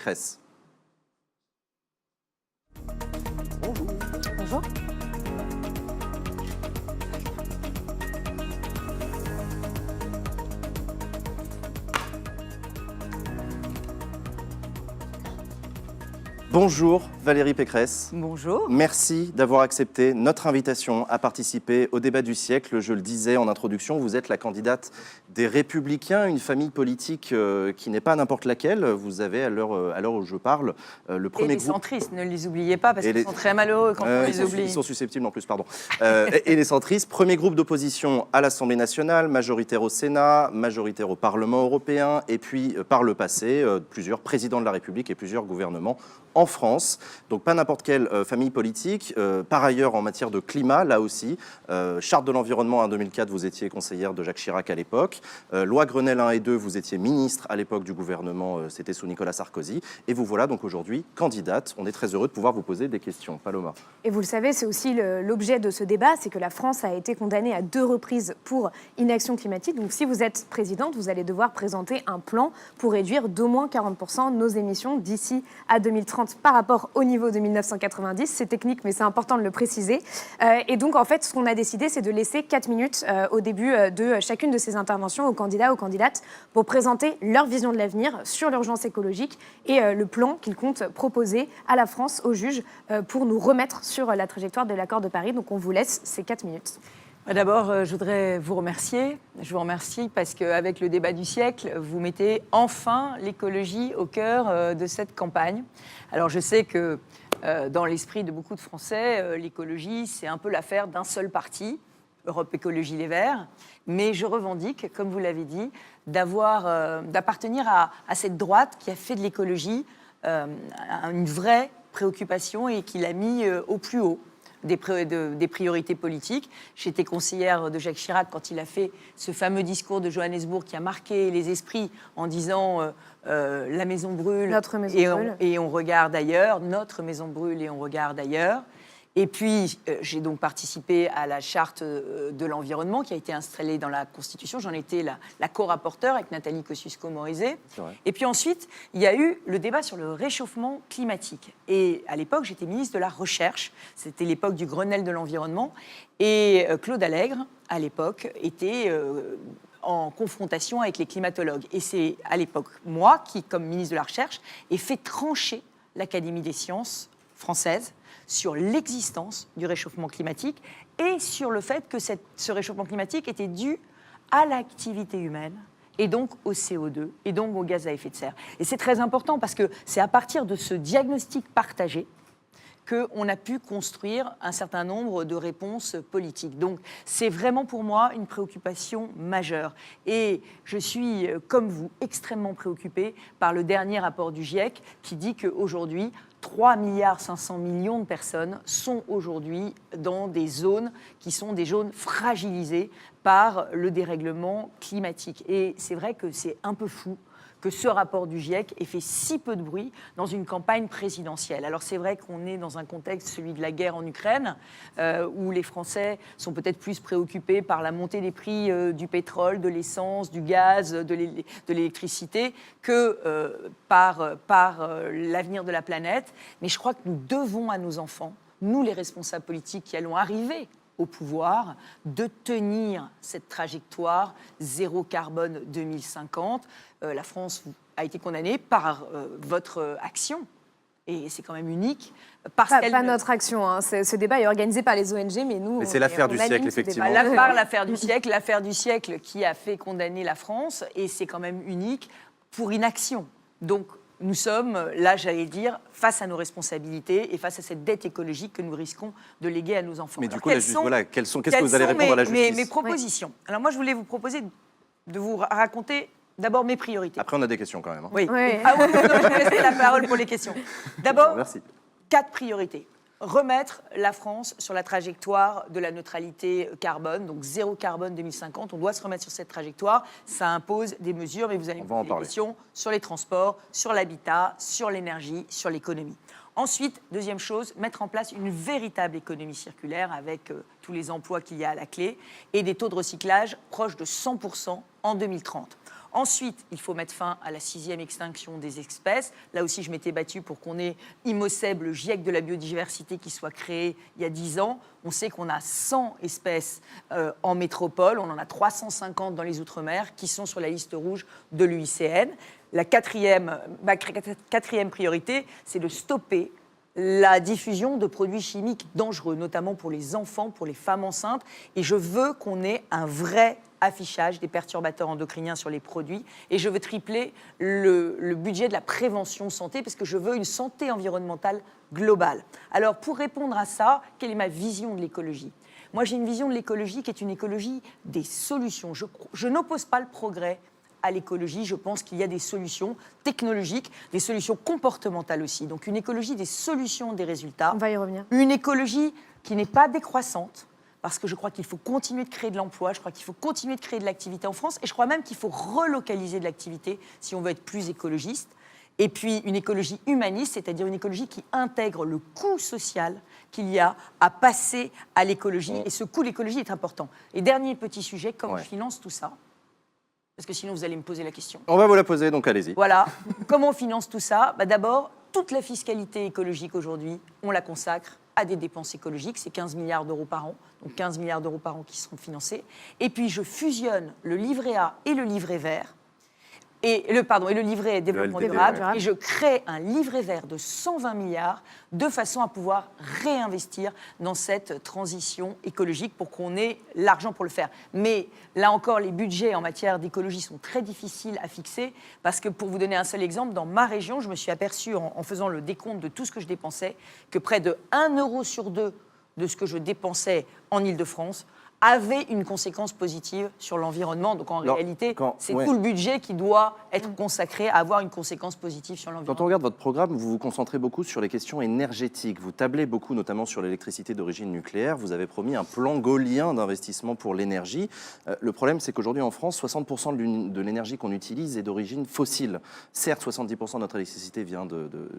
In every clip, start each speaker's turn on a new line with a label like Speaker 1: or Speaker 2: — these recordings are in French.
Speaker 1: Pécresse.
Speaker 2: Bonjour.
Speaker 1: Bonjour Valérie Pécresse.
Speaker 2: Bonjour.
Speaker 1: Merci d'avoir accepté notre invitation à participer au débat du siècle. Je le disais en introduction, vous êtes la candidate des Républicains, une famille politique qui n'est pas n'importe laquelle. Vous avez, à l'heure où je parle, le premier groupe...
Speaker 2: Et les centristes, ne les oubliez pas, parce qu'ils sont très malheureux quand on les oublie.
Speaker 1: Ils sont susceptibles en plus, pardon. Et les centristes, premier groupe d'opposition à l'Assemblée nationale, majoritaire au Sénat, majoritaire au Parlement européen, et puis par le passé, plusieurs présidents de la République et plusieurs gouvernements en France. Donc pas n'importe quelle famille politique. Par ailleurs, en matière de climat, là aussi, charte de l'environnement en 2004, vous étiez conseillère de Jacques Chirac à l'époque. Loi Grenelle 1 et 2, vous étiez ministre à l'époque du gouvernement, c'était sous Nicolas Sarkozy. Et vous voilà donc aujourd'hui candidate. On est très heureux de pouvoir vous poser des questions. Paloma.
Speaker 3: Et vous le savez, c'est aussi l'objet de ce débat, c'est que la France a été condamnée à 2 reprises pour inaction climatique. Donc si vous êtes présidente, vous allez devoir présenter un plan pour réduire d'au moins 40% nos émissions d'ici à 2030 par rapport au niveau de 1990. C'est technique, mais c'est important de le préciser. Et donc, en fait, ce qu'on a décidé, c'est de laisser 4 minutes au début de chacune de ces interventions aux candidats, aux candidates, pour présenter leur vision de l'avenir sur l'urgence écologique et le plan qu'ils comptent proposer à la France, aux juges, pour nous remettre sur la trajectoire de l'accord de Paris. Donc, on vous laisse ces 4 minutes.
Speaker 2: D'abord, je voudrais vous remercier. Je vous remercie parce qu'avec le débat du siècle, vous mettez enfin l'écologie au cœur de cette campagne. Alors, je sais que dans l'esprit de beaucoup de Français, l'écologie, c'est un peu l'affaire d'un seul parti, Europe Écologie Les Verts. Mais je revendique, comme vous l'avez dit, d'appartenir à cette droite qui a fait de l'écologie une vraie préoccupation et qui l'a mis au plus haut des priorités politiques. J'étais conseillère de Jacques Chirac quand il a fait ce fameux discours de Johannesburg qui a marqué les esprits en disant la maison brûle,
Speaker 3: notre maison brûle.
Speaker 2: Et on regarde ailleurs, notre maison brûle et on regarde ailleurs. Et puis, j'ai donc participé à la charte de l'environnement qui a été installée dans la Constitution. J'en étais la co-rapporteure avec Nathalie Kosciusko-Morizet. Et puis ensuite, il y a eu le débat sur le réchauffement climatique. Et à l'époque, j'étais ministre de la Recherche. C'était l'époque du Grenelle de l'environnement. Et Claude Allègre, à l'époque, était en confrontation avec les climatologues. Et c'est à l'époque, moi, qui, comme ministre de la Recherche, ai fait trancher l'Académie des sciences française sur l'existence du réchauffement climatique et sur le fait que ce réchauffement climatique était dû à l'activité humaine et donc au CO2 et donc aux gaz à effet de serre. Et c'est très important parce que c'est à partir de ce diagnostic partagé qu'on a pu construire un certain nombre de réponses politiques. Donc c'est vraiment pour moi une préoccupation majeure. Et je suis, comme vous, extrêmement préoccupée par le dernier rapport du GIEC qui dit qu'aujourd'hui, 3,5 milliards de personnes sont aujourd'hui dans des zones qui sont des zones fragilisées par le dérèglement climatique. Et c'est vrai que c'est un peu fou que ce rapport du GIEC ait fait si peu de bruit dans une campagne présidentielle. Alors c'est vrai qu'on est dans un contexte, celui de la guerre en Ukraine, où les Français sont peut-être plus préoccupés par la montée des prix du pétrole, de l'essence, du gaz, de l'électricité, que par l'avenir de la planète. Mais je crois que nous devons à nos enfants, nous les responsables politiques qui allons arriver au pouvoir, de tenir cette trajectoire zéro carbone 2050. La France a été condamnée par votre action, et c'est quand même unique.
Speaker 3: Pas notre action, hein. Ce débat est organisé par les ONG, mais nous...
Speaker 1: Mais c'est l'affaire du siècle, effectivement.
Speaker 2: L'affaire du siècle qui a fait condamner la France, et c'est quand même unique pour inaction. Donc, nous sommes, là, j'allais dire, face à nos responsabilités et face à cette dette écologique que nous risquons de léguer à nos enfants.
Speaker 1: Mais du coup, qu'est-ce que vous allez répondre à la justice ?
Speaker 2: Mes propositions. Oui. Alors moi, je voulais vous proposer de vous raconter d'abord mes priorités.
Speaker 1: Après, on a des questions quand même. Hein.
Speaker 2: Oui. Ah oui, je vais laisser la parole pour les questions. D'abord, 4 priorités. Remettre la France sur la trajectoire de la neutralité carbone, donc zéro carbone 2050. On doit se remettre sur cette trajectoire. Ça impose des mesures, mais vous allez me poser des questions sur les transports, sur l'habitat, sur l'énergie, sur l'économie. Ensuite, deuxième chose, mettre en place une véritable économie circulaire avec tous les emplois qu'il y a à la clé et des taux de recyclage proches de 100% en 2030. Ensuite, il faut mettre fin à la 6e extinction des espèces. Là aussi, je m'étais battue pour qu'on ait IMOCEB, le GIEC de la biodiversité, qui soit créé il y a 10 ans. On sait qu'on a 100 espèces en métropole, on en a 350 dans les Outre-mer qui sont sur la liste rouge de l'UICN. Ma quatrième priorité, c'est de stopper la diffusion de produits chimiques dangereux, notamment pour les enfants, pour les femmes enceintes. Et je veux qu'on ait un vrai affichage des perturbateurs endocriniens sur les produits. Et je veux tripler le budget de la prévention santé, parce que je veux une santé environnementale globale. Alors, pour répondre à ça, quelle est ma vision de l'écologie ? Moi, j'ai une vision de l'écologie qui est une écologie des solutions. Je n'oppose pas le progrès à l'écologie. Je pense qu'il y a des solutions technologiques, des solutions comportementales aussi. Donc une écologie des solutions, des résultats.
Speaker 3: On va y revenir.
Speaker 2: Une écologie qui n'est pas décroissante, parce que je crois qu'il faut continuer de créer de l'emploi, je crois qu'il faut continuer de créer de l'activité en France, et je crois même qu'il faut relocaliser de l'activité si on veut être plus écologiste. Et puis une écologie humaniste, c'est-à-dire une écologie qui intègre le coût social qu'il y a à passer à l'écologie. Et ce coût de l'écologie est important. Et dernier petit sujet, comment on finance tout ça ? Parce que sinon, vous allez me poser la question.
Speaker 1: On va vous la poser, donc allez-y.
Speaker 2: Voilà. Comment on finance tout ça ? D'abord, toute la fiscalité écologique aujourd'hui, on la consacre à des dépenses écologiques. C'est 15 milliards d'euros par an. Donc 15 milliards d'euros par an qui seront financés. Et puis, je fusionne le livret A et le livret vert. Et le livret développement durable. Et je crée un livret vert de 120 milliards de façon à pouvoir réinvestir dans cette transition écologique pour qu'on ait l'argent pour le faire. Mais là encore, les budgets en matière d'écologie sont très difficiles à fixer parce que, pour vous donner un seul exemple, dans ma région, je me suis aperçue en faisant le décompte de tout ce que je dépensais que près de 1 euro sur 2 de ce que je dépensais en Île-de-France avait une conséquence positive sur l'environnement. Donc en réalité, c'est tout le budget qui doit être consacré à avoir une conséquence positive sur l'environnement.
Speaker 1: Quand on regarde votre programme, vous vous concentrez beaucoup sur les questions énergétiques. Vous tablez beaucoup notamment sur l'électricité d'origine nucléaire. Vous avez promis un plan gaulien d'investissement pour l'énergie. Le problème, c'est qu'aujourd'hui en France, 60% de l'énergie qu'on utilise est d'origine fossile. Certes, 70% de notre électricité vient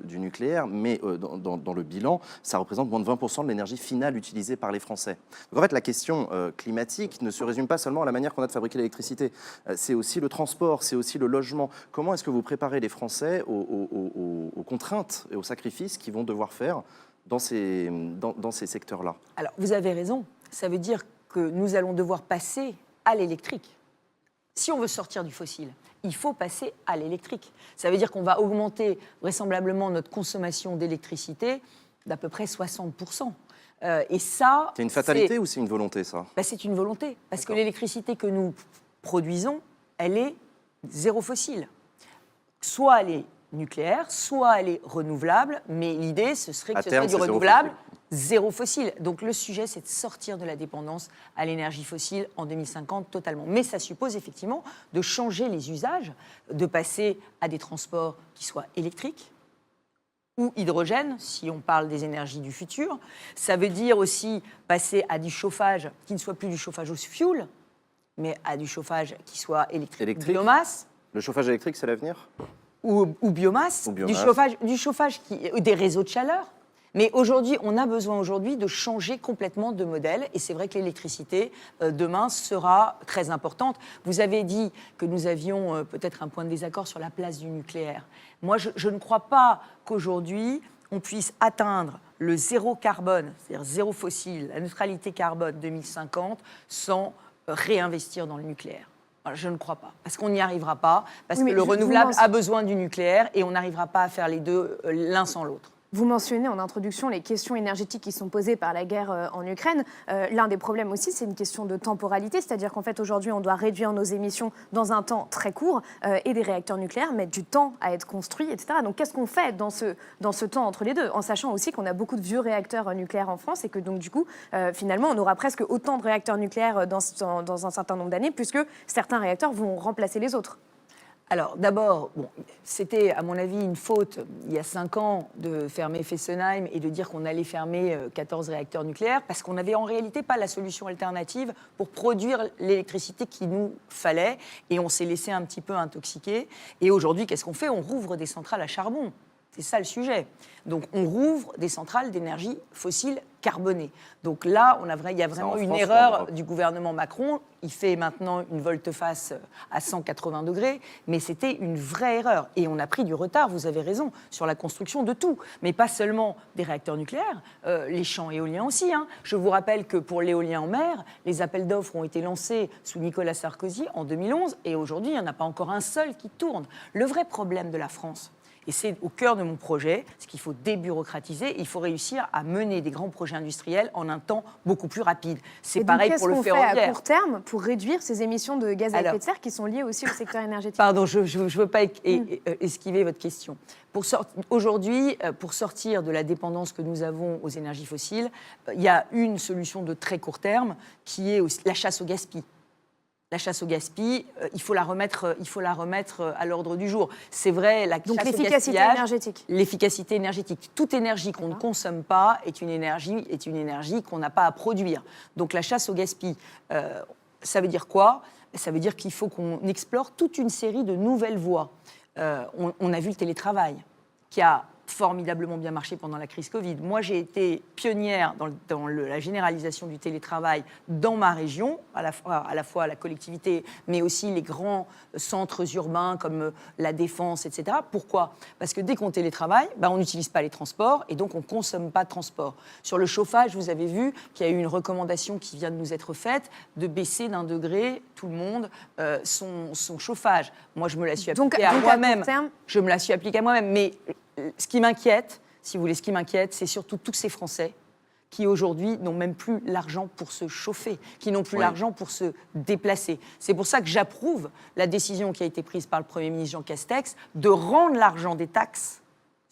Speaker 1: du nucléaire, mais dans le bilan, ça représente moins de 20% de l'énergie finale utilisée par les Français. Donc en fait, la question climatique ne se résume pas seulement à la manière qu'on a de fabriquer l'électricité. C'est aussi le transport, c'est aussi le logement. Comment est-ce que vous préparez les Français aux contraintes et aux sacrifices qu'ils vont devoir faire dans ces secteurs-là ?
Speaker 2: Alors, vous avez raison. Ça veut dire que nous allons devoir passer à l'électrique. Si on veut sortir du fossile, il faut passer à l'électrique. Ça veut dire qu'on va augmenter vraisemblablement notre consommation d'électricité d'à peu près 60%. Et ça,
Speaker 1: c'est une fatalité ou c'est une volonté, ça ?
Speaker 2: C'est une volonté. Parce que l'électricité que nous produisons, elle est zéro fossile. Soit elle est nucléaire, soit elle est renouvelable, mais l'idée, ce serait que ce soit du renouvelable, zéro fossile. Donc le sujet, c'est de sortir de la dépendance à l'énergie fossile en 2050 totalement. Mais ça suppose effectivement de changer les usages, de passer à des transports qui soient électriques, ou hydrogène, si on parle des énergies du futur. Ça veut dire aussi passer à du chauffage qui ne soit plus du chauffage au fioul, mais à du chauffage qui soit électrique. Biomasse.
Speaker 1: Le chauffage électrique, c'est l'avenir ?
Speaker 2: Ou biomasse. Du chauffage des réseaux de chaleur. Mais aujourd'hui, on a besoin de changer complètement de modèle. Et c'est vrai que l'électricité, demain, sera très importante. Vous avez dit que nous avions peut-être un point de désaccord sur la place du nucléaire. Moi, je ne crois pas qu'aujourd'hui, on puisse atteindre le zéro carbone, c'est-à-dire zéro fossile, la neutralité carbone 2050, sans réinvestir dans le nucléaire. Je ne crois pas, parce qu'on n'y arrivera pas, parce que le renouvelable a besoin du nucléaire et on n'arrivera pas à faire les deux l'un sans l'autre.
Speaker 3: Vous mentionnez en introduction les questions énergétiques qui sont posées par la guerre en Ukraine. L'un des problèmes aussi, c'est une question de temporalité, c'est-à-dire qu'en fait, aujourd'hui, on doit réduire nos émissions dans un temps très court et des réacteurs nucléaires mettent du temps à être construits, etc. Donc, qu'est-ce qu'on fait dans ce temps entre les deux, en sachant aussi qu'on a beaucoup de vieux réacteurs nucléaires en France et que donc, du coup, finalement, on aura presque autant de réacteurs nucléaires dans un certain nombre d'années, puisque certains réacteurs vont remplacer les autres.
Speaker 2: Alors, d'abord, c'était, à mon avis, une faute, il y a 5 ans, de fermer Fessenheim et de dire qu'on allait fermer 14 réacteurs nucléaires, parce qu'on n'avait en réalité pas la solution alternative pour produire l'électricité qu'il nous fallait, et on s'est laissé un petit peu intoxiquer. Et aujourd'hui, qu'est-ce qu'on fait ? On rouvre des centrales à charbon. C'est ça le sujet. Donc on rouvre des centrales d'énergie fossile carbonée. Donc là, il y a vraiment une erreur du gouvernement Macron. Il fait maintenant une volte-face à 180 degrés, mais c'était une vraie erreur. Et on a pris du retard, vous avez raison, sur la construction de tout. Mais pas seulement des réacteurs nucléaires, les champs éoliens aussi. Je vous rappelle que pour l'éolien en mer, les appels d'offres ont été lancés sous Nicolas Sarkozy en 2011, et aujourd'hui, il n'y en a pas encore un seul qui tourne. Le vrai problème de la France, et c'est au cœur de mon projet, c'est qu'il faut débureaucratiser, il faut réussir à mener des grands projets industriels en un temps beaucoup plus rapide. C'est pareil pour le ferroviaire.
Speaker 3: Qu'est-ce qu'on fait à court terme pour réduire ces émissions de gaz à effet de serre qui sont liées aussi au secteur énergétique?
Speaker 2: Pardon, je ne veux pas esquiver votre question. Aujourd'hui, pour sortir de la dépendance que nous avons aux énergies fossiles, il y a une solution de très court terme qui est la chasse au gaspillage. La chasse au gaspillage, il faut la remettre à l'ordre du jour. C'est vrai,
Speaker 3: donc l'efficacité énergétique.
Speaker 2: L'efficacité énergétique. Toute énergie qu'on ne consomme pas est une énergie qu'on n'a pas à produire. Donc la chasse au gaspillage, ça veut dire quoi? Ça veut dire qu'il faut qu'on explore toute une série de nouvelles voies. On a vu le télétravail, qui a formidablement bien marché pendant la crise Covid. Moi, j'ai été pionnière dans la généralisation du télétravail dans ma région, à la fois la collectivité, mais aussi les grands centres urbains comme la Défense, etc. Pourquoi? Parce que dès qu'on télétravaille, on n'utilise pas les transports et donc on ne consomme pas de transport. Sur le chauffage, vous avez vu qu'il y a eu une recommandation qui vient de nous être faite de baisser d'1 degré, tout le monde, son chauffage. Moi, je me la suis appliquée à moi-même. Je me la suis appliquée à moi-même, mais ce qui m'inquiète, c'est surtout tous ces Français qui aujourd'hui n'ont même plus l'argent pour se chauffer, qui n'ont plus l'argent pour se déplacer. C'est pour ça que j'approuve la décision qui a été prise par le Premier ministre Jean Castex de rendre l'argent des taxes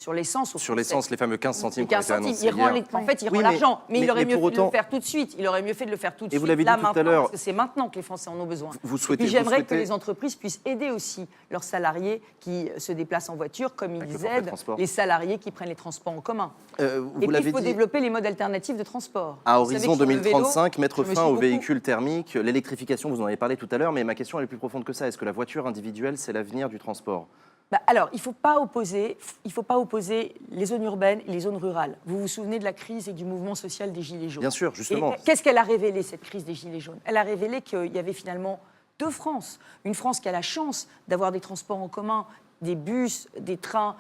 Speaker 2: sur l'essence.
Speaker 1: Sur l'essence, les fameux 15 centimes qui ont été annoncés
Speaker 2: hier. En fait, il rend l'argent, mais il aurait mieux fait de le faire tout de suite. Il aurait mieux fait de le faire tout de suite.
Speaker 1: Vous l'avez dit tout à l'heure,
Speaker 2: parce que c'est maintenant que les Français en ont besoin.
Speaker 1: Et
Speaker 2: j'aimerais que les entreprises puissent aider aussi leurs salariés qui se déplacent en voiture, comme ils aident les salariés qui prennent les transports en commun. Et puis, il faut développer les modes alternatifs de transport.
Speaker 1: À horizon 2035, mettre fin aux véhicules thermiques, l'électrification, vous en avez parlé tout à l'heure, mais ma question elle est plus profonde que ça. Est-ce que la voiture individuelle, c'est l'avenir du transport ?
Speaker 2: Alors, il ne faut pas opposer les zones urbaines et les zones rurales. Vous vous souvenez de la crise et du mouvement social des Gilets jaunes?
Speaker 1: Bien sûr, justement.
Speaker 2: Qu'est-ce qu'elle a révélé, cette crise des Gilets jaunes? Elle a révélé qu'il y avait finalement deux France. Une France qui a la chance d'avoir des transports en commun, des bus, des trains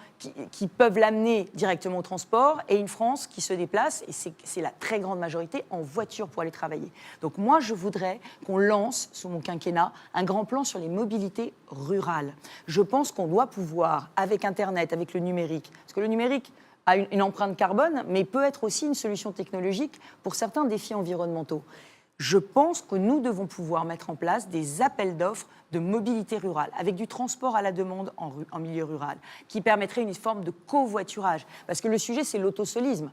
Speaker 2: qui peuvent l'amener directement au transport, et une France qui se déplace, et c'est la très grande majorité, en voiture pour aller travailler. Donc moi, je voudrais qu'on lance, sous mon quinquennat, un grand plan sur les mobilités rurales. Je pense qu'on doit pouvoir, avec Internet, avec le numérique, parce que le numérique a une empreinte carbone, mais peut être aussi une solution technologique pour certains défis environnementaux. Je pense que nous devons pouvoir mettre en place des appels d'offres de mobilité rurale, avec du transport à la demande en milieu rural, qui permettrait une forme de covoiturage. Parce que le sujet, c'est l'autosolisme.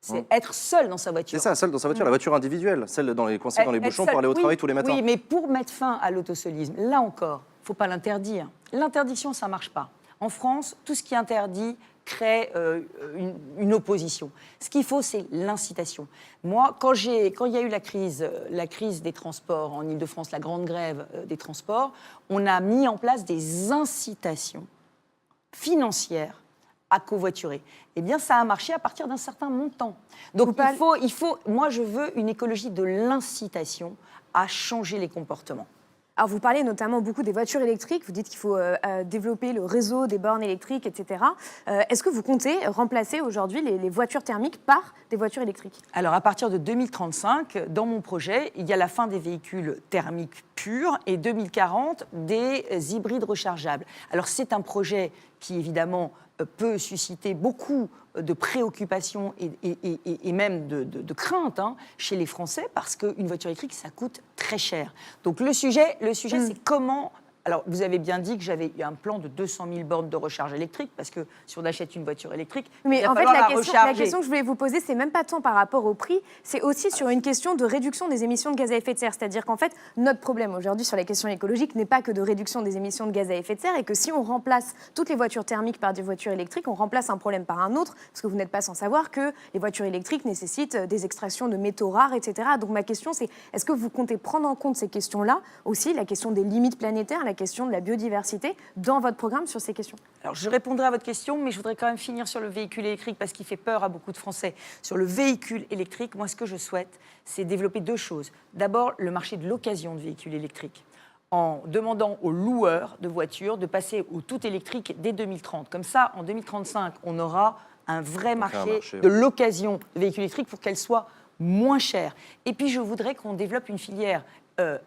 Speaker 2: C'est être seul dans sa voiture.
Speaker 1: C'est ça, seul dans sa voiture, la voiture individuelle, celle coincée dans les bouchons pour aller au travail tous les matins.
Speaker 2: Oui, mais pour mettre fin à l'autosolisme, là encore, il ne faut pas l'interdire. L'interdiction, ça ne marche pas. En France, tout ce qui est interdit crée une opposition. Ce qu'il faut, c'est l'incitation. Moi, quand il y a eu la crise des transports en Ile-de-France, la grande grève des transports, on a mis en place des incitations financières à covoiturer. Eh bien, ça a marché à partir d'un certain montant. Donc, moi, je veux une écologie de l'incitation à changer les comportements.
Speaker 3: Alors, vous parlez notamment beaucoup des voitures électriques. Vous dites qu'il faut développer le réseau des bornes électriques, etc. Est-ce que vous comptez remplacer aujourd'hui les voitures thermiques par des voitures électriques?
Speaker 2: Alors, à partir de 2035, dans mon projet, il y a la fin des véhicules thermiques purs et 2040, des hybrides rechargeables. Alors, c'est un projet qui, évidemment, peut susciter beaucoup de préoccupations et même de craintes chez les Français, parce qu'une voiture électrique, ça coûte très cher. Donc le sujet c'est comment... Alors, vous avez bien dit que j'avais eu un plan de 200 000 bornes de recharge électrique, parce que si on achète une voiture électrique,
Speaker 3: mais en fait, la question que je voulais vous poser, c'est même pas tant par rapport au prix, c'est aussi sur une question de réduction des émissions de gaz à effet de serre. C'est-à-dire qu'en fait, notre problème aujourd'hui sur la question écologique n'est pas que de réduction des émissions de gaz à effet de serre, et que si on remplace toutes les voitures thermiques par des voitures électriques, on remplace un problème par un autre, parce que vous n'êtes pas sans savoir que les voitures électriques nécessitent des extractions de métaux rares, etc. Donc ma question, c'est est-ce que vous comptez prendre en compte ces questions-là, aussi la question des limites planétaires, la question de la biodiversité dans votre programme sur ces questions?
Speaker 2: Alors, je répondrai à votre question, mais je voudrais quand même finir sur le véhicule électrique parce qu'il fait peur à beaucoup de Français. Sur le véhicule électrique, moi, ce que je souhaite, c'est développer 2 choses. D'abord, le marché de l'occasion de véhicules électriques, en demandant aux loueurs de voitures de passer au tout électrique dès 2030. Comme ça, en 2035, on aura un vrai marché de l'occasion de véhicules électriques pour qu'elle soit moins chère. Et puis, je voudrais qu'on développe une filière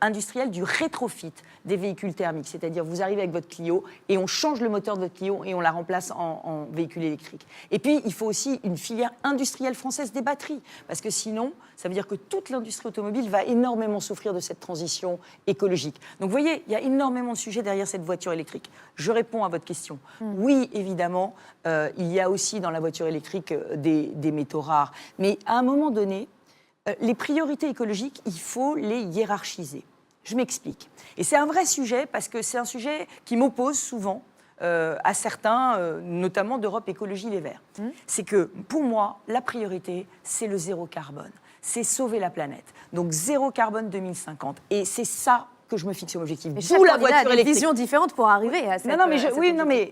Speaker 2: industrielle du rétrofit des véhicules thermiques. C'est-à-dire, vous arrivez avec votre Clio et on change le moteur de votre Clio et on la remplace en véhicule électrique. Et puis, il faut aussi une filière industrielle française des batteries. Parce que sinon, ça veut dire que toute l'industrie automobile va énormément souffrir de cette transition écologique. Donc, vous voyez, il y a énormément de sujets derrière cette voiture électrique. Je réponds à votre question. Oui, évidemment, il y a aussi dans la voiture électrique des métaux rares. Mais à un moment donné, les priorités écologiques, il faut les hiérarchiser. Je m'explique. Et c'est un vrai sujet parce que c'est un sujet qui m'oppose souvent à certains, notamment d'Europe Écologie Les Verts. C'est que pour moi, la priorité, c'est le zéro carbone. C'est sauver la planète. Donc zéro carbone 2050. Et c'est ça que je me fixe comme objectif.
Speaker 3: Mais chaque candidat a des visions différentes pour arriver à cette...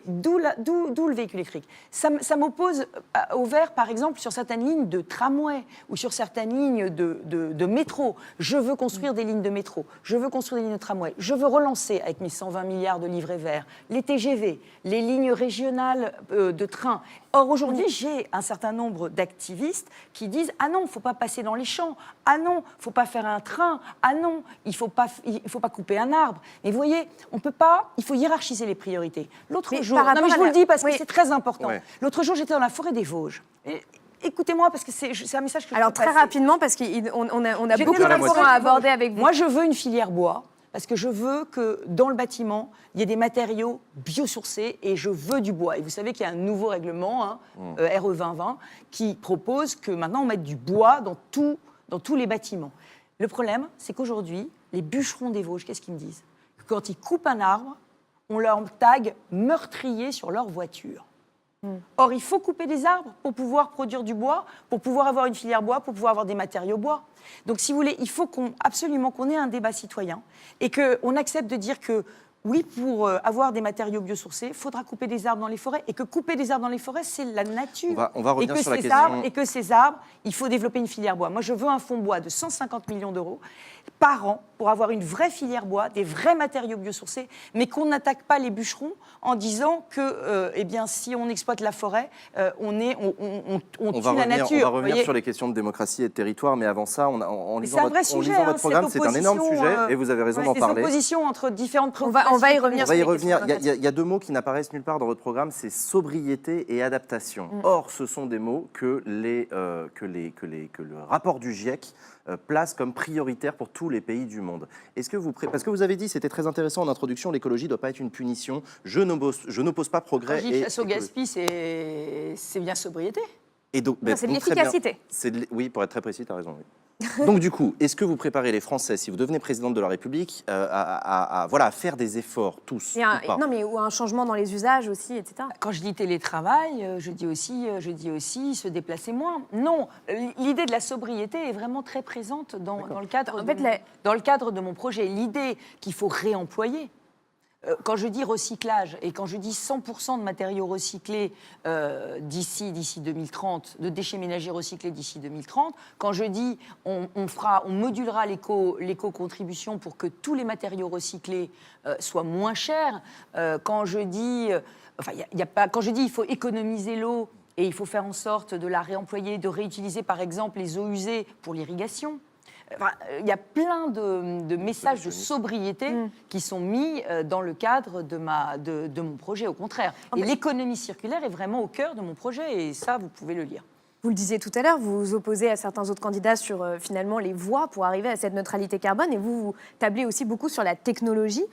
Speaker 2: D'où le véhicule électrique. Ça m'oppose aux Verts, par exemple, sur certaines lignes de tramway ou sur certaines lignes de métro. Je veux construire des lignes de métro. Je veux construire des lignes de tramway. Je veux relancer, avec mes 120 milliards de livrets verts, les TGV, les lignes régionales de train. Or, aujourd'hui, j'ai un certain nombre d'activistes qui disent « Ah non, il ne faut pas passer dans les champs. Ah non, il ne faut pas faire un train. Ah non, il ne faut pas couper un arbre. » Mais vous voyez, on peut pas... Il faut hiérarchiser les priorités. L'autre jour... Non, mais je vous le dis parce que c'est très important. Ouais. L'autre jour, j'étais dans la forêt des Vosges. Écoutez-moi, parce que c'est un message que je...
Speaker 3: Alors, très rapidement, parce qu'on a beaucoup de questions à aborder avec vous.
Speaker 2: Moi, je veux une filière bois. Parce que je veux que dans le bâtiment, il y ait des matériaux biosourcés et je veux du bois. Et vous savez qu'il y a un nouveau règlement, RE 2020, qui propose que maintenant on mette du bois dans tous les bâtiments. Le problème, c'est qu'aujourd'hui, les bûcherons des Vosges, qu'est-ce qu'ils me disent? Quand ils coupent un arbre, on leur tag meurtrier sur leur voiture. Or, il faut couper des arbres pour pouvoir produire du bois, pour pouvoir avoir une filière bois, pour pouvoir avoir des matériaux bois. Donc, si vous voulez, il faut absolument qu'on ait un débat citoyen et qu'on accepte de dire que, oui, pour avoir des matériaux biosourcés, il faudra couper des arbres dans les forêts et que couper des arbres dans les forêts, c'est la nature.
Speaker 1: On va revenir sur la question.
Speaker 2: Et que ces arbres, il faut développer une filière bois. Moi, je veux un fonds bois de 150 millions d'euros par an pour avoir une vraie filière bois, des vrais matériaux biosourcés, mais qu'on n'attaque pas les bûcherons en disant que, eh bien, si on exploite la forêt, on tue la nature.
Speaker 1: On va revenir sur les questions de démocratie et de territoire, mais avant ça, en lisant votre programme, c'est un énorme sujet et vous avez raison d'en parler.
Speaker 2: C'est opposition entre différentes préoccupations.
Speaker 3: On va y revenir.
Speaker 1: Il y a 2 mots qui n'apparaissent nulle part dans votre programme, c'est sobriété et adaptation. Or, ce sont des mots que le rapport du GIEC place comme prioritaire pour tous les pays du monde. Est-ce que parce que vous avez dit, c'était très intéressant en introduction, l'écologie ne doit pas être une punition. Je n'oppose pas progrès.
Speaker 2: Quand je dis chasse au gaspille, c'est bien sobriété.
Speaker 3: C'est de l'efficacité.
Speaker 1: Oui, pour être très précis, tu as raison. Oui. Donc du coup, est-ce que vous préparez les Français, si vous devenez présidente de la République, à faire des efforts, tous
Speaker 3: ou un changement dans les usages aussi, etc.
Speaker 2: Quand je dis télétravail, je dis aussi se déplacer moins. Non, l'idée de la sobriété est vraiment très présente dans le cadre de mon projet. L'idée qu'il faut réemployer. Quand je dis recyclage et quand je dis 100% de matériaux recyclés d'ici 2030, de déchets ménagers recyclés d'ici 2030, quand je dis on modulera l'éco-contribution pour que tous les matériaux recyclés soient moins chers, quand je dis il faut économiser l'eau et il faut faire en sorte de la réemployer, de réutiliser par exemple les eaux usées pour l'irrigation. Il y a plein de messages de sobriété qui sont mis dans le cadre de mon projet, au contraire. Et l'économie circulaire est vraiment au cœur de mon projet, et ça, vous pouvez le lire.
Speaker 3: Vous le disiez tout à l'heure, vous vous opposez à certains autres candidats sur finalement les voies pour arriver à cette neutralité carbone, et vous tablez aussi beaucoup sur la technologie.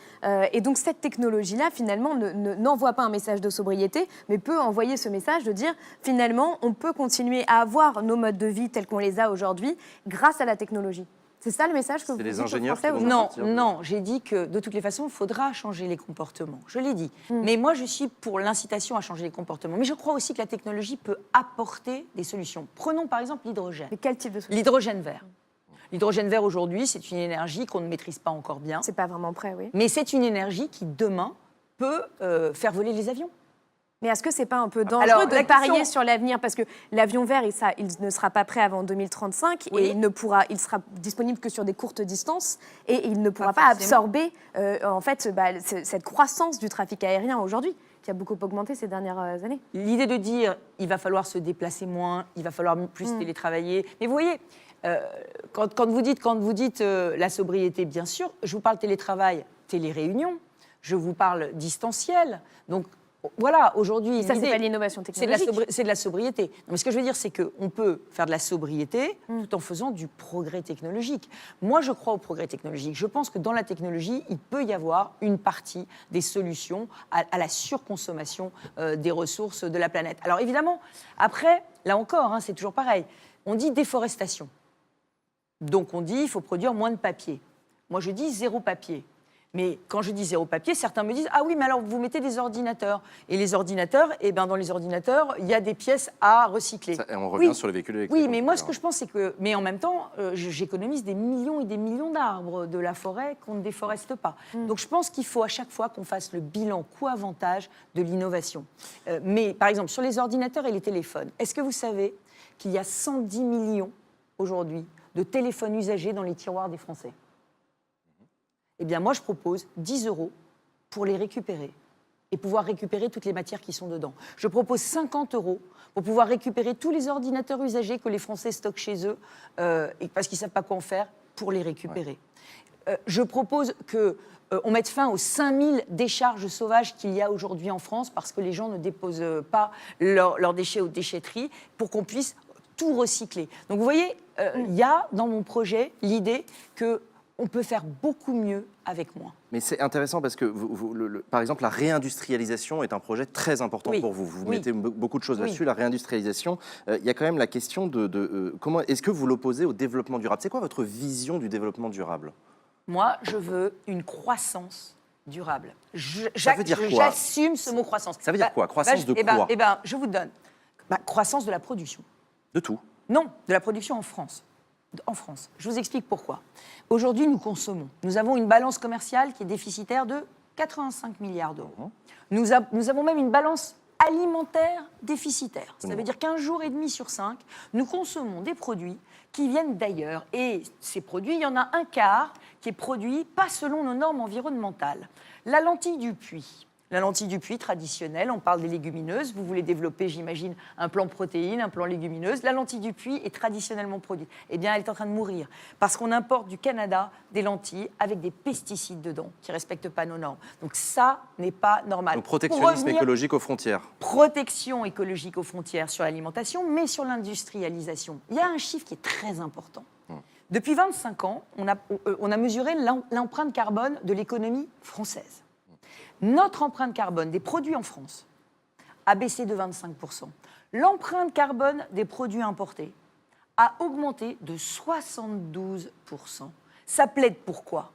Speaker 3: Et donc cette technologie-là, finalement, n'envoie pas un message de sobriété, mais peut envoyer ce message de dire, finalement, on peut continuer à avoir nos modes de vie tels qu'on les a aujourd'hui grâce à la technologie. C'est ça le message que vous dites aux Français?
Speaker 2: Non, j'ai dit que de toutes les façons, il faudra changer les comportements. Je l'ai dit. Mais moi, je suis pour l'incitation à changer les comportements. Mais je crois aussi que la technologie peut apporter des solutions. Prenons par exemple l'hydrogène.
Speaker 3: Mais quel type de solution?
Speaker 2: L'hydrogène vert. L'hydrogène vert aujourd'hui, c'est une énergie qu'on ne maîtrise pas encore bien.
Speaker 3: C'est pas vraiment prêt, oui.
Speaker 2: Mais c'est une énergie qui, demain, peut faire voler les avions.
Speaker 3: Mais est-ce que c'est pas un peu dangereux
Speaker 2: Alors,
Speaker 3: de parier sur l'avenir? Parce que l'avion vert, il ne sera pas prêt avant 2035
Speaker 2: Oui.
Speaker 3: et il sera disponible que sur des courtes distances et il ne pourra
Speaker 2: Pas
Speaker 3: pas
Speaker 2: forcément.
Speaker 3: absorber cette croissance du trafic aérien aujourd'hui, qui a beaucoup augmenté ces dernières années.
Speaker 2: L'idée de dire il va falloir se déplacer moins, il va falloir plus télétravailler. Mais vous voyez, quand vous dites la sobriété, bien sûr, je vous parle télétravail, téléréunion, je vous parle distanciel. Donc voilà, aujourd'hui,
Speaker 3: Ça, c'est
Speaker 2: l'idée,
Speaker 3: pas l'innovation
Speaker 2: c'est
Speaker 3: technologique.
Speaker 2: de la sobriété. Non, mais ce que je veux dire, c'est qu'on peut faire de la sobriété tout en faisant du progrès technologique. Moi, je crois au progrès technologique. Je pense que dans la technologie, il peut y avoir une partie des solutions à la surconsommation des ressources de la planète. Alors évidemment, après, là encore, c'est toujours pareil. On dit déforestation. Donc on dit il faut produire moins de papier. Moi, je dis zéro papier. Mais quand je dis zéro papier, certains me disent « Ah oui, mais alors vous mettez des ordinateurs. » Et les ordinateurs, dans les ordinateurs, il y a des pièces à recycler.
Speaker 1: Et on revient sur les véhicules électriques.
Speaker 2: Oui, mais moi, ce que je pense, c'est que... Mais en même temps, j'économise des millions et des millions d'arbres de la forêt qu'on ne déforeste pas. Donc je pense qu'il faut à chaque fois qu'on fasse le bilan coût-avantage de l'innovation. Mais par exemple, sur les ordinateurs et les téléphones, est-ce que vous savez qu'il y a 110 millions aujourd'hui de téléphones usagés dans les tiroirs des Français ? Eh bien, moi, je propose 10 € pour les récupérer et pouvoir récupérer toutes les matières qui sont dedans. Je propose 50 € pour pouvoir récupérer tous les ordinateurs usagés que les Français stockent chez eux parce qu'ils ne savent pas quoi en faire, pour les récupérer. Je propose qu'on mette fin aux 5000 décharges sauvages qu'il y a aujourd'hui en France parce que les gens ne déposent pas leurs déchets aux déchetteries pour qu'on puisse tout recycler. Donc, vous voyez, il y a dans mon projet l'idée qu'on peut faire beaucoup mieux avec moins.
Speaker 1: Mais c'est intéressant parce que, par exemple, la réindustrialisation est un projet très important pour vous. Vous mettez beaucoup de choses là-dessus. La réindustrialisation, il y a quand même la question de comment est-ce que vous l'opposez au développement durable? C'est quoi votre vision du développement durable?
Speaker 2: Moi, je veux une croissance durable.
Speaker 1: Ça veut dire quoi?
Speaker 2: J'assume ce mot croissance.
Speaker 1: Ça veut dire quoi? Croissance de quoi?
Speaker 2: Je vous donne. Croissance de la production.
Speaker 1: De tout?
Speaker 2: Non, de la production en France. En France. Je vous explique pourquoi. Aujourd'hui, nous consommons. Nous avons une balance commerciale qui est déficitaire de 85 milliards d'euros. Nous avons même une balance alimentaire déficitaire. Ça veut dire qu'un jour et demi sur 5, nous consommons des produits qui viennent d'ailleurs. Et ces produits, il y en a un quart qui est produit pas selon nos normes environnementales. La lentille du puits. La lentille du puits traditionnelle, on parle des légumineuses. Vous voulez développer, j'imagine, un plan protéines, un plan légumineuse. La lentille du puits est traditionnellement produite. Eh bien, elle est en train de mourir parce qu'on importe du Canada des lentilles avec des pesticides dedans qui ne respectent pas nos normes. Donc ça n'est pas normal.
Speaker 1: Donc protectionnisme écologique aux frontières.
Speaker 2: Protection écologique aux frontières sur l'alimentation, mais sur l'industrialisation. Il y a un chiffre qui est très important. Depuis 25 ans, on a mesuré l'empreinte carbone de l'économie française. Notre empreinte carbone des produits en France a baissé de 25%. L'empreinte carbone des produits importés a augmenté de 72%. Ça plaide pour quoi?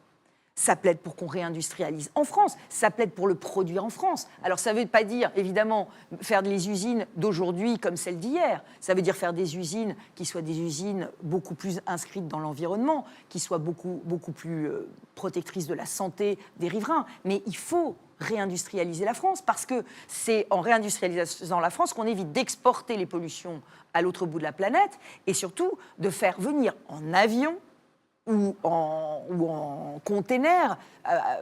Speaker 2: Ça plaide pour qu'on réindustrialise en France. Ça plaide pour le produire en France. Alors, ça ne veut pas dire, évidemment, faire des usines d'aujourd'hui comme celles d'hier. Ça veut dire faire des usines qui soient des usines beaucoup plus inscrites dans l'environnement, qui soient beaucoup plus protectrices de la santé des riverains. Mais il faut réindustrialiser la France parce que c'est en réindustrialisant la France qu'on évite d'exporter les pollutions à l'autre bout de la planète et surtout de faire venir en avion ou en container,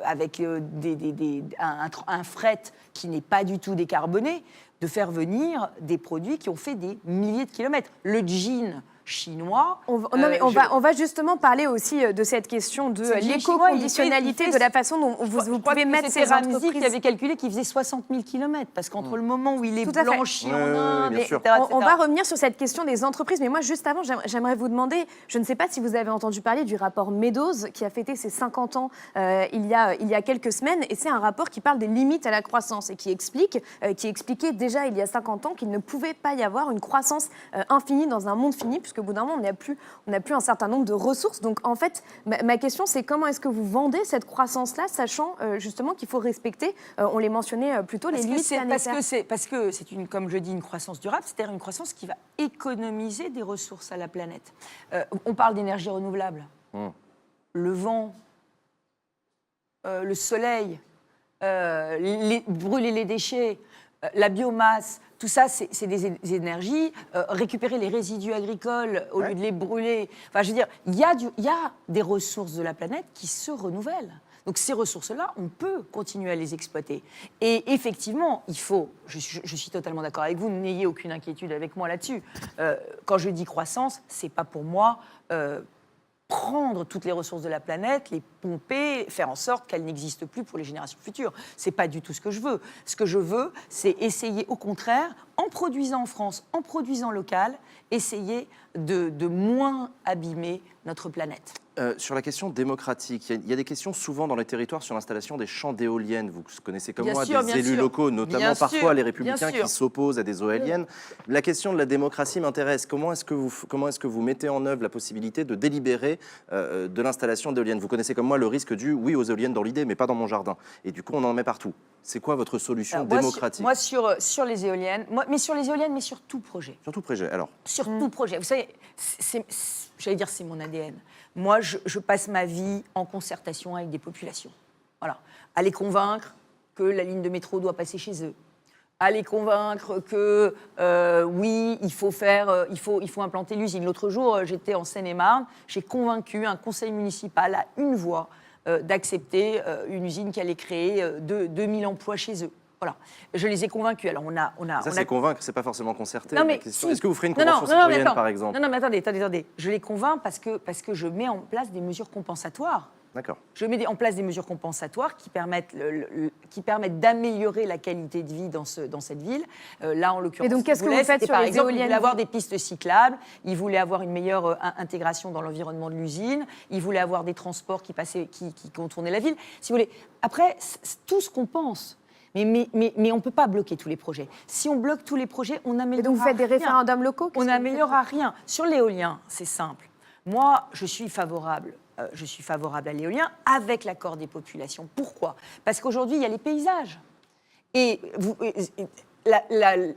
Speaker 2: avec un fret qui n'est pas du tout décarboné, de faire venir des produits qui ont fait des milliers de kilomètres. Le jean chinois...
Speaker 3: On va justement parler aussi de cette question de l'éco-conditionnalité, de la façon dont vous pouvez mettre ces entreprises...
Speaker 2: qui avait calculé qu'il faisait 60 000 kilomètres, parce qu'entre le moment où il est blanchi en Inde, etc.
Speaker 3: On va revenir sur cette question des entreprises, mais moi, juste avant, j'aimerais vous demander, je ne sais pas si vous avez entendu parler du rapport Meadows, qui a fêté ses 50 ans il y a quelques semaines, et c'est un rapport qui parle des limites à la croissance, et qui expliquait déjà il y a 50 ans qu'il ne pouvait pas y avoir une croissance infinie dans un monde fini, puisque puisqu'au bout d'un moment, on n'a plus un certain nombre de ressources. Donc, en fait, ma question, c'est comment est-ce que vous vendez cette croissance-là, sachant justement qu'il faut respecter, on les mentionnait plus tôt, les limites planétaires.
Speaker 2: Parce que c'est, comme je dis, une croissance durable, c'est-à-dire une croissance qui va économiser des ressources à la planète. On parle d'énergie renouvelable. Le vent, le soleil, brûler les déchets, la biomasse, tout ça, c'est des énergies. Récupérer les résidus agricoles au lieu de les brûler. Enfin, je veux dire, il y a des ressources de la planète qui se renouvellent. Donc ces ressources-là, on peut continuer à les exploiter. Et effectivement, il faut, je suis totalement d'accord avec vous, n'ayez aucune inquiétude avec moi là-dessus. Quand je dis croissance, c'est pas pour moi prendre toutes les ressources de la planète, les pomper, faire en sorte qu'elles n'existent plus pour les générations futures. C'est pas du tout ce que je veux. Ce que je veux, c'est essayer, au contraire, en produisant en France, en produisant local, essayer de moins abîmer notre planète.
Speaker 1: Sur la question démocratique, il y a des questions souvent dans les territoires sur l'installation des champs d'éoliennes. Vous connaissez comme moi des élus locaux, notamment parfois les Républicains qui s'opposent à des éoliennes. La question de la démocratie m'intéresse. Comment est-ce que vous mettez en œuvre la possibilité de délibérer de l'installation d'éoliennes? Vous connaissez comme moi le risque du oui aux éoliennes dans l'idée, mais pas dans mon jardin. Et du coup, on en met partout. C'est quoi votre solution démocratique?
Speaker 2: Moi, sur les éoliennes, mais sur tout projet.
Speaker 1: Sur tout projet, alors.
Speaker 2: Sur tout projet. Vous savez, j'allais dire c'est mon ADN. Moi, je passe ma vie en concertation avec des populations. Voilà. À les convaincre que la ligne de métro doit passer chez eux. À les convaincre que, oui, il faut implanter l'usine. L'autre jour, j'étais en Seine-et-Marne, j'ai convaincu un conseil municipal à une voix d'accepter une usine qui allait créer 2000 emplois chez eux. Voilà, je les ai convaincus. Alors
Speaker 1: c'est convaincre, c'est pas forcément concerter.
Speaker 2: Non, mais
Speaker 1: Est-ce que vous ferez une convention citoyenne, par exemple?
Speaker 2: Non, mais attendez. Je les convainc parce que je mets en place des mesures compensatoires.
Speaker 1: D'accord.
Speaker 2: Je mets en place des mesures compensatoires qui permettent d'améliorer la qualité de vie dans cette ville. Là, en l'occurrence,
Speaker 3: et donc, qu'est-ce que vous faites sur
Speaker 2: par
Speaker 3: les
Speaker 2: exemple,
Speaker 3: éoliennes?
Speaker 2: Ils voulaient avoir des pistes cyclables, ils voulaient avoir une meilleure intégration dans l'environnement de l'usine, ils voulaient avoir des transports qui contournaient la ville. Si vous voulez. Après, c'est tout ce qu'on pense. Mais on ne peut pas bloquer tous les projets. Si on bloque tous les projets, on n'améliorera rien.
Speaker 3: Et donc, vous faites des référendums locaux?
Speaker 2: On n'améliorera rien. Sur l'éolien, c'est simple. Moi, je suis favorable à l'éolien avec l'accord des populations. Pourquoi? Parce qu'aujourd'hui, il y a les paysages. Et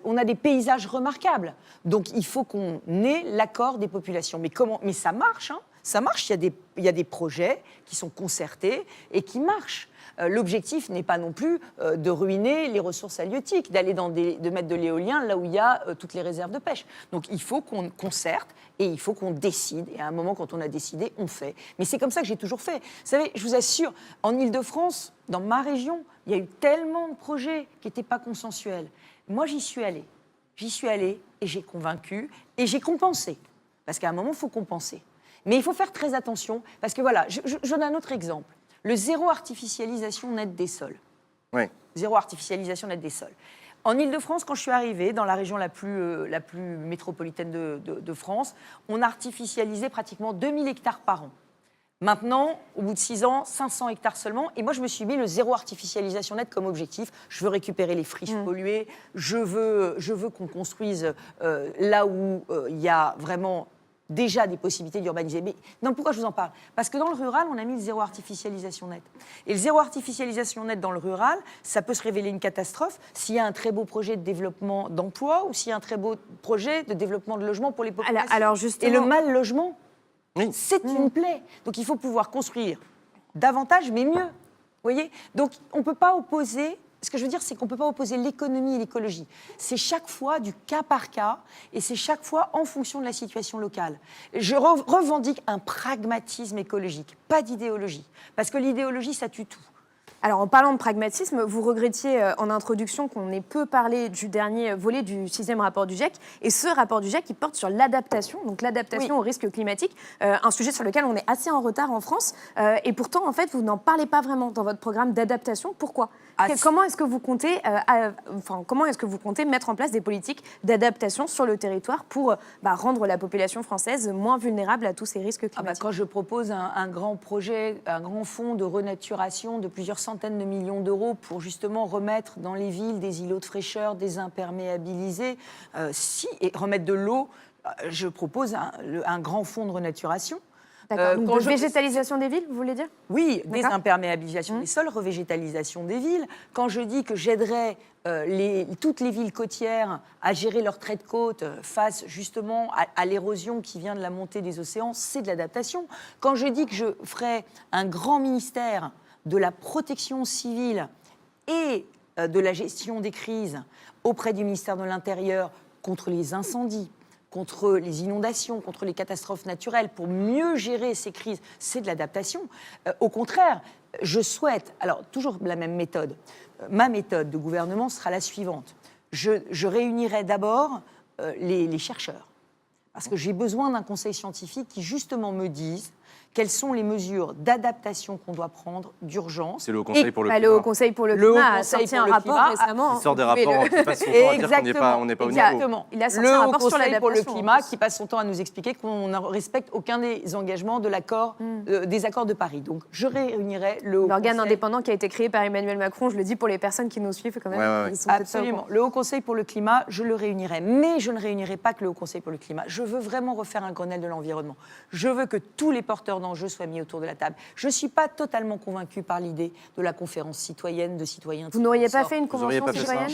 Speaker 2: on a des paysages remarquables. Donc, il faut qu'on ait l'accord des populations. Mais ça marche, hein. Ça marche. Il y a des projets qui sont concertés et qui marchent. L'objectif n'est pas non plus de ruiner les ressources halieutiques, de mettre de l'éolien là où il y a toutes les réserves de pêche. Donc il faut qu'on concerte et il faut qu'on décide. Et à un moment, quand on a décidé, on fait. Mais c'est comme ça que j'ai toujours fait. Vous savez, je vous assure, en Île-de-France, dans ma région, il y a eu tellement de projets qui n'étaient pas consensuels. Moi, j'y suis allée. Et j'ai convaincu et j'ai compensé. Parce qu'à un moment, il faut compenser. Mais il faut faire très attention parce que voilà, je donne un autre exemple. Le zéro artificialisation nette des sols.
Speaker 1: Oui.
Speaker 2: Zéro artificialisation nette des sols. En Île-de-France, quand je suis arrivée, dans la région la plus métropolitaine de France, on artificialisait pratiquement 2000 hectares par an. Maintenant, au bout de 6 ans, 500 hectares seulement. Et moi, je me suis mis le zéro artificialisation nette comme objectif. Je veux récupérer les friches polluées. Je veux qu'on construise là où il y a vraiment déjà des possibilités d'urbaniser. Mais non, pourquoi je vous en parle? Parce que dans le rural, on a mis le zéro artificialisation nette. Et le zéro artificialisation nette dans le rural, ça peut se révéler une catastrophe s'il y a un très beau projet de développement d'emploi ou s'il y a un très beau projet de développement de logement pour les populations.
Speaker 3: Alors justement...
Speaker 2: Et le mal logement, c'est une plaie. Donc il faut pouvoir construire davantage, mais mieux. Vous voyez? Donc on ne peut pas opposer... Ce que je veux dire, c'est qu'on ne peut pas opposer l'économie et l'écologie. C'est chaque fois du cas par cas et c'est chaque fois en fonction de la situation locale. Je revendique un pragmatisme écologique, pas d'idéologie. Parce que l'idéologie, ça tue tout.
Speaker 3: Alors, en parlant de pragmatisme, vous regrettiez en introduction qu'on ait peu parlé du dernier volet du 6e rapport du GIEC. Et ce rapport du GIEC, qui porte sur l'adaptation, donc l'adaptation au risque climatique, un sujet sur lequel on est assez en retard en France. Et pourtant, en fait, vous n'en parlez pas vraiment dans votre programme d'adaptation. Pourquoi? Comment est-ce que vous comptez, mettre en place des politiques d'adaptation sur le territoire pour rendre la population française moins vulnérable à tous ces risques climatiques?
Speaker 2: Quand je propose un grand projet, un grand fonds de renaturation de plusieurs centaines de millions d'euros pour justement remettre dans les villes des îlots de fraîcheur, des imperméabilisés, et remettre de l'eau Je propose un grand fonds de renaturation.
Speaker 3: D'accord.
Speaker 2: Quand
Speaker 3: Donc, de végétalisation des villes, vous voulez dire?
Speaker 2: Oui,
Speaker 3: D'accord.
Speaker 2: désimperméabilisation des sols, revégétalisation des villes. Quand je dis que j'aiderais toutes les villes côtières à gérer leur trait de côte face justement à l'érosion qui vient de la montée des océans, c'est de l'adaptation. Quand je dis que je ferais un grand ministère de la protection civile et de la gestion des crises auprès du ministère de l'Intérieur contre les incendies, contre les inondations, contre les catastrophes naturelles, pour mieux gérer ces crises, c'est de l'adaptation. Au contraire, je souhaite, alors toujours la même méthode, ma méthode de gouvernement sera la suivante. Je réunirai d'abord les chercheurs, parce que j'ai besoin d'un conseil scientifique qui justement me dise quelles sont les mesures d'adaptation qu'on doit prendre d'urgence.
Speaker 1: C'est le Haut Conseil pour le
Speaker 3: Le
Speaker 1: climat.
Speaker 3: Haut Conseil pour le climat a sorti un rapport récemment.
Speaker 1: Il sort des
Speaker 3: Vous pouvez
Speaker 1: rapports
Speaker 3: le-
Speaker 1: qui passent son temps à dire qu'on n'est pas au niveau.
Speaker 2: Exactement.
Speaker 3: Il a sorti
Speaker 2: le
Speaker 3: un
Speaker 2: Haut
Speaker 3: rapport sur
Speaker 2: Conseil pour le
Speaker 3: l'adaptation, en
Speaker 2: climat
Speaker 3: plus.
Speaker 2: qui passe son temps à nous expliquer qu'on ne respecte aucun des engagements de l'accord, des accords de Paris. Donc je réunirai le Haut
Speaker 3: L'organe
Speaker 2: Conseil.
Speaker 3: indépendant qui a été créé par Emmanuel Macron, je le dis pour les personnes qui nous suivent quand même.
Speaker 1: Ouais.
Speaker 3: Ils sont peut-être pas au
Speaker 2: Absolument.
Speaker 3: courant.
Speaker 2: Le Haut Conseil pour le climat, je le réunirai. Mais je ne réunirai pas que le Haut Conseil pour le climat. Je veux vraiment refaire un Grenelle de l'environnement. Je veux que tous les porteurs d'enjeux soient mis autour de la table. Je ne suis pas totalement convaincue par l'idée de la conférence citoyenne de citoyens.
Speaker 3: Vous n'auriez pas fait une
Speaker 1: auriez
Speaker 3: convention
Speaker 1: pas fait ça
Speaker 3: citoyenne?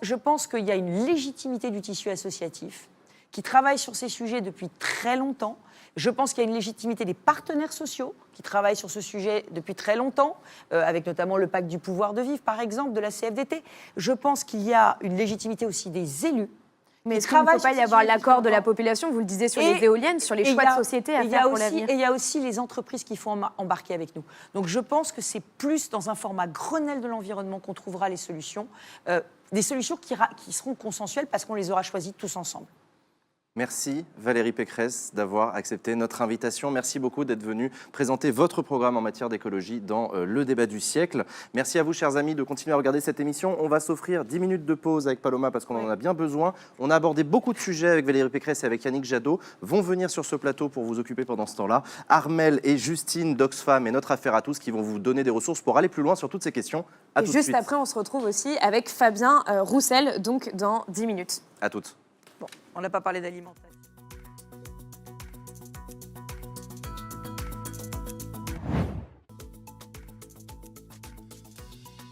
Speaker 2: Je pense qu'il y a une légitimité du tissu associatif qui travaille sur ces sujets depuis très longtemps. Je pense qu'il y a une légitimité des partenaires sociaux qui travaillent sur ce sujet depuis très longtemps, avec notamment le pacte du pouvoir de vivre, par exemple, de la CFDT. Je pense qu'il y a une légitimité aussi des élus.
Speaker 3: Mais
Speaker 2: qui
Speaker 3: est-ce qu'il ne faut
Speaker 2: travaillent
Speaker 3: pas
Speaker 2: sur
Speaker 3: y
Speaker 2: ces
Speaker 3: avoir
Speaker 2: sujets
Speaker 3: l'accord
Speaker 2: depuis
Speaker 3: de la
Speaker 2: longtemps.
Speaker 3: population? Vous le disiez sur
Speaker 2: Et-
Speaker 3: les éoliennes, sur les
Speaker 2: et
Speaker 3: choix
Speaker 2: il y
Speaker 3: de
Speaker 2: a-
Speaker 3: société à
Speaker 2: et il y a
Speaker 3: faire pour
Speaker 2: aussi-
Speaker 3: l'avenir.
Speaker 2: Et il y a aussi les entreprises qui font embarquer avec nous. Donc je pense que c'est plus dans un format Grenelle de l'environnement qu'on trouvera les solutions, des solutions qui seront consensuelles parce qu'on les aura choisies tous ensemble.
Speaker 1: Merci Valérie Pécresse d'avoir accepté notre invitation. Merci beaucoup d'être venue présenter votre programme en matière d'écologie dans le débat du siècle. Merci à vous, chers amis, de continuer à regarder cette émission. On va s'offrir 10 minutes de pause avec Paloma parce qu'on en a bien besoin. On a abordé beaucoup de sujets avec Valérie Pécresse et avec Yannick Jadot. Vont venir sur ce plateau pour vous occuper pendant ce temps-là Armelle et Justine d'Oxfam et Notre Affaire à tous qui vont vous donner des ressources pour aller plus loin sur toutes ces questions. À
Speaker 3: Et
Speaker 1: tout de
Speaker 3: juste
Speaker 1: suite.
Speaker 3: après, on se retrouve aussi avec Fabien Roussel, donc dans 10 minutes.
Speaker 1: À toutes.
Speaker 2: On n'a pas parlé d'alimentation.